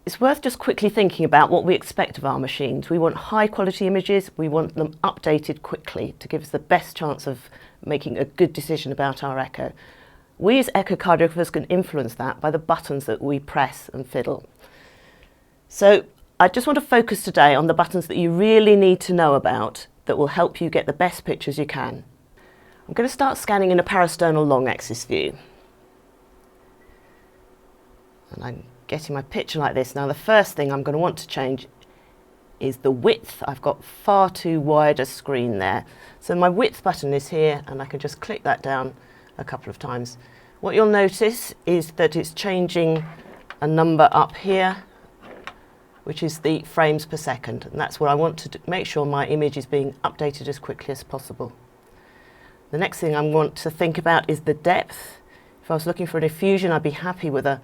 It's worth just quickly thinking about what we expect of our machines. We want high quality images, we want them updated quickly to give us the best chance of making a good decision about our echo. We as echocardiographers can influence that by the buttons that we press and fiddle. So I just want to focus today on the buttons that you really need to know about that will help you get the best pictures you can. I'm going to start scanning in a parasternal long axis view. And I'm getting my picture like this. Now the first thing I'm going to want to change is the width. I've got far too wide a screen there. So my width button is here and I can just click that down a couple of times. What you'll notice is that it's changing a number up here, which is the frames per second, and that's what I want to make sure my image is being updated as quickly as possible. The next thing I want to think about is the depth. If I was looking for an effusion, I'd be happy with a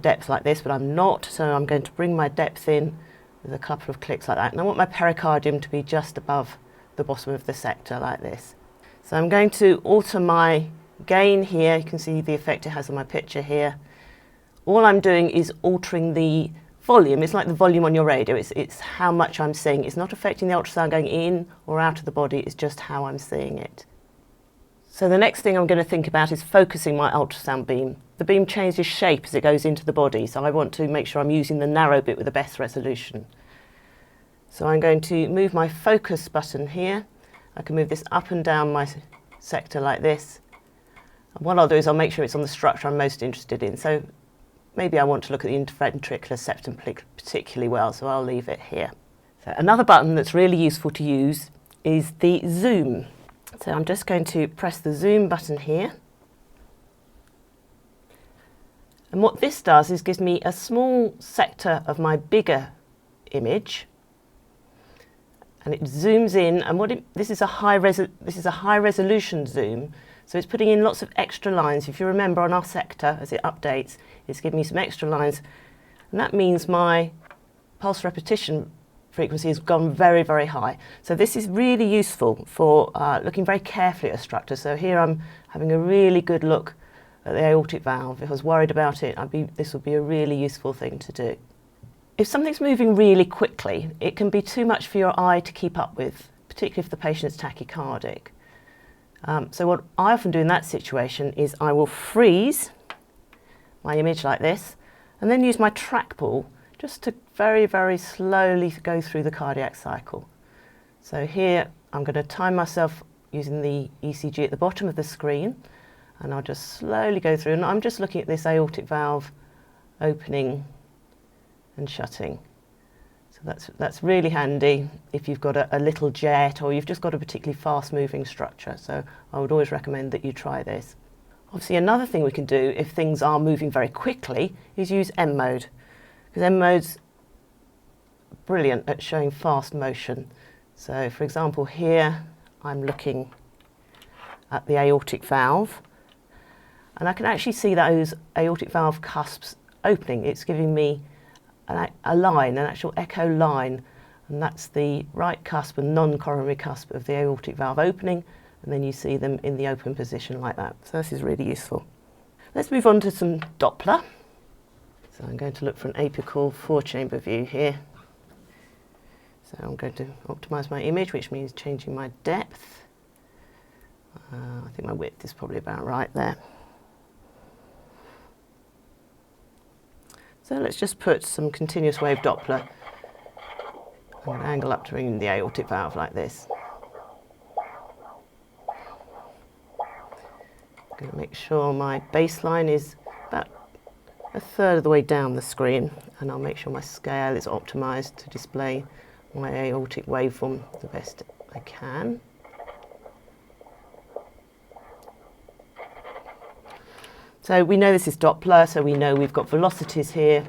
depth like this, but I'm not, so I'm going to bring my depth in with a couple of clicks like that, and I want my pericardium to be just above the bottom of the sector like this. So I'm going to alter my gain here. You can see the effect it has on my picture here. All I'm doing is altering the volume. It's like the volume on your radio. It's how much I'm seeing. It's not affecting the ultrasound going in or out of the body. It's just how I'm seeing it. So the next thing I'm going to think about is focusing my ultrasound beam. The beam changes shape as it goes into the body, so I want to make sure I'm using the narrow bit with the best resolution. So I'm going to move my focus button here. I can move this up and down my sector like this. And what I'll do is I'll make sure it's on the structure I'm most interested in. So maybe I want to look at the interventricular septum particularly well, so I'll leave it here. So another button that's really useful to use is the zoom. So I'm just going to press the zoom button here. And what this does is gives me a small sector of my bigger image, and it zooms in. And this is a high resolution zoom, so it's putting in lots of extra lines. If you remember on our sector, as it updates, it's giving me some extra lines, and that means my pulse repetition frequency has gone very, very high. So this is really useful for looking very carefully at a structure. So here I'm having a really good look at the aortic valve. If I was worried about it, this would be a really useful thing to do. If something's moving really quickly, it can be too much for your eye to keep up with, particularly if the patient is tachycardic. So what I often do in that situation is I will freeze my image like this, and then use my trackball just to very, very slowly go through the cardiac cycle. So here I'm going to time myself using the ECG at the bottom of the screen, and I'll just slowly go through, and I'm just looking at this aortic valve opening and shutting. So that's really handy if you've got a little jet or you've just got a particularly fast moving structure. So I would always recommend that you try this. Obviously another thing we can do if things are moving very quickly is use M mode, because M mode's brilliant at showing fast motion. So for example here I'm looking at the aortic valve, and I can actually see those aortic valve cusps opening. It's giving me a line, an actual echo line, and that's the right cusp and non-coronary cusp of the aortic valve opening, and then you see them in the open position like that. So this is really useful. Let's move on to some Doppler. So I'm going to look for an apical 4-chamber view here. So I'm going to optimize my image, which means changing my depth. I think my width is probably about right there. So let's just put some continuous wave Doppler. I'm going to angle up to bring in the aortic valve like this. I'm going to make sure my baseline is about a third of the way down the screen, and I'll make sure my scale is optimized to display my aortic waveform the best I can. So we know this is Doppler, so we know we've got velocities here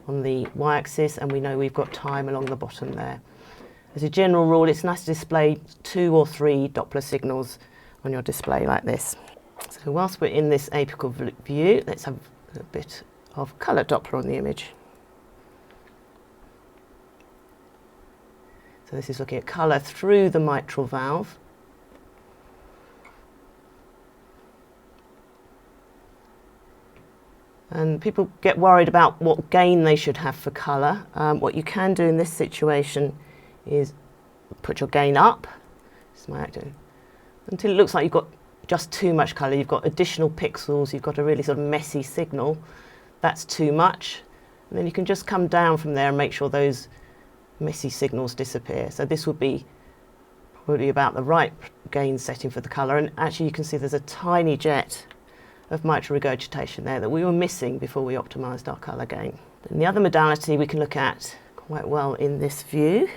on the y-axis, and we know we've got time along the bottom there. As a general rule, it's nice to display 2 or 3 Doppler signals on your display like this. So whilst we're in this apical view, let's have a bit of colour Doppler on the image. So this is looking at colour through the mitral valve. And people get worried about what gain they should have for colour. What you can do in this situation is put your gain up, this is my active, until it looks like you've got just too much colour. You've got additional pixels, you've got a really sort of messy signal. That's too much. And then you can just come down from there and make sure those messy signals disappear. So this would be probably about the right gain setting for the colour. And actually you can see there's a tiny jet of mitral regurgitation there that we were missing before we optimised our colour gain. And the other modality we can look at quite well in this view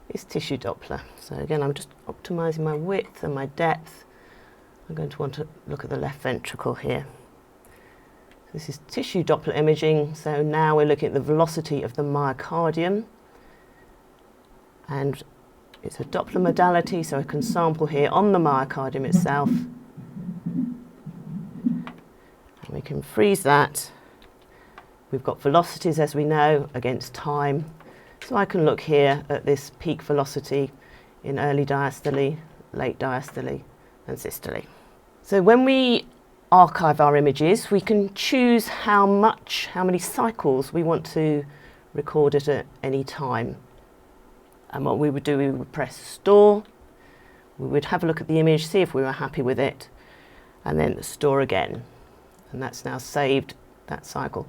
is tissue Doppler. So again, I'm just optimising my width and my depth. I'm going to want to look at the left ventricle here. This is tissue Doppler imaging. So now we're looking at the velocity of the myocardium. And it's a Doppler modality, so I can sample here on the myocardium itself. And we can freeze that. We've got velocities, as we know, against time. So I can look here at this peak velocity in early diastole, late diastole, and systole. So when we archive our images, we can choose how many cycles we want to record at any time. And what we would do, we would press store, we would have a look at the image, see if we were happy with it, and then store again. And that's now saved that cycle.